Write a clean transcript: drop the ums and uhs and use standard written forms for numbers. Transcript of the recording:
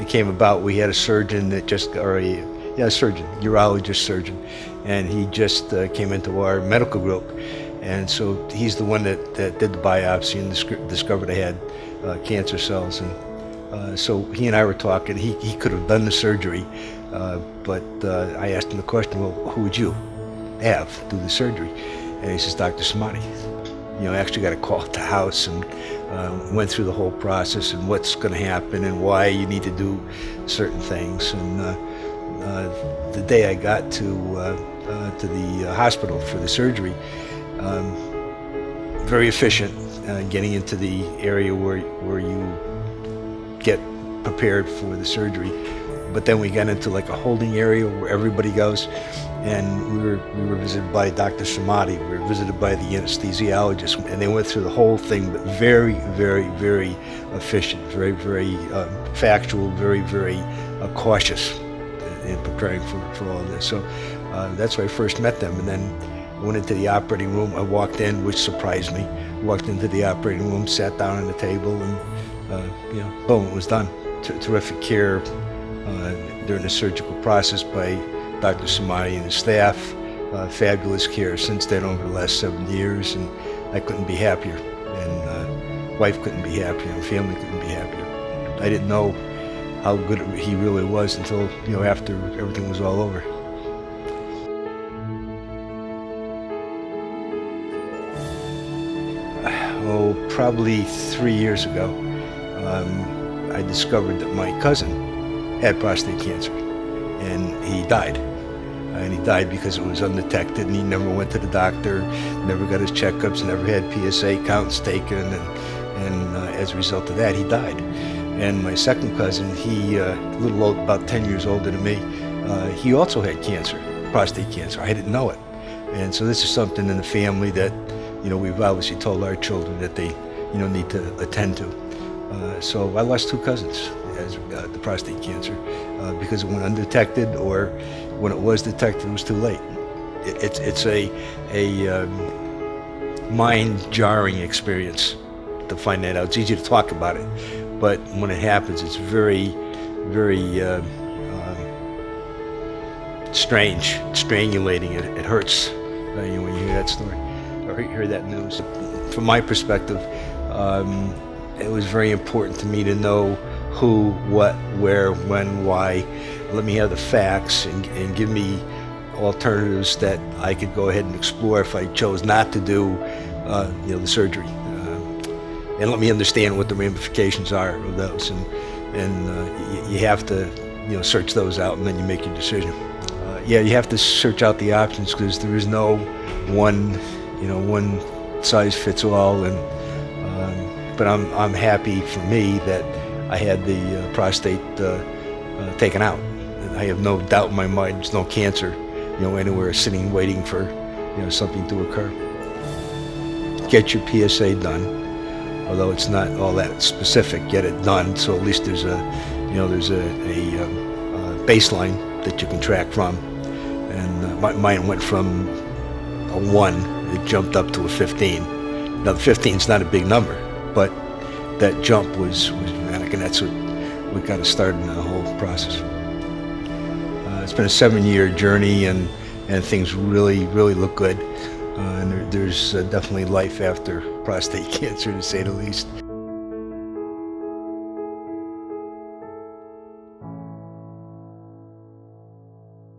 it came about, we had a surgeon that a surgeon, urologist surgeon, and he just came into our medical group. And so he's the one that did the biopsy and discovered I had cancer cells. And so he and I were talking. He could have done the surgery, but I asked him the question, well, who would you have do the surgery? And he says, Dr. Samadi. I actually got a call at the house and went through the whole process and what's going to happen and why you need to do certain things. And the day I got to the hospital for the surgery, very efficient, getting into the area where you get prepared for the surgery. But then we got into like a holding area where everybody goes, and we were visited by Dr. Samadi. We were visited by the anesthesiologist, and they went through the whole thing, but very, very, very efficient, very, very factual, very, very cautious in preparing for all this. So that's where I first met them, and then I went into the operating room. I walked in, which surprised me. Walked into the operating room, sat down on the table, and boom, it was done. Terrific care during the surgical process by Dr. Samadi and his staff. Fabulous care since then over the last 7 years, and I couldn't be happier, and wife couldn't be happier, and family couldn't be happier. I didn't know how good he really was until after everything was all over. Oh, probably 3 years ago, I discovered that my cousin had prostate cancer, and he died. And he died because it was undetected, and he never went to the doctor, never got his checkups, never had PSA counts taken, and as a result of that, he died. And my second cousin, he a little old, about 10 years older than me, he also had cancer, prostate cancer. I didn't know it. And so this is something in the family that we've obviously told our children that they need to attend to. So I lost two cousins as the prostate cancer because it went undetected, or when it was detected, it was too late. It's a mind-jarring experience to find that out. It's easy to talk about it, but when it happens, it's very, very strange, strangulating. It hurts when you hear that story or hear that news. From my perspective, it was very important to me to know who, what, where, when, why. Let me have the facts and give me alternatives that I could go ahead and explore if I chose not to do the surgery. And let me understand what the ramifications are of those. And you have to search those out, and then you make your decision. You have to search out the options, because there is no one size fits all. But I'm happy for me that I had the prostate taken out. And I have no doubt in my mind there's no cancer, anywhere sitting waiting for, something to occur. Get your PSA done, although it's not all that specific. Get it done, so at least there's a baseline that you can track from. And mine went from a 1, it jumped up to a 15. Now, the 15 is not a big number, but that jump was dramatic, and that's what got us started in the whole process. It's been a 7-year journey, and things really, really look good. And there's definitely life after prostate cancer, to say the least.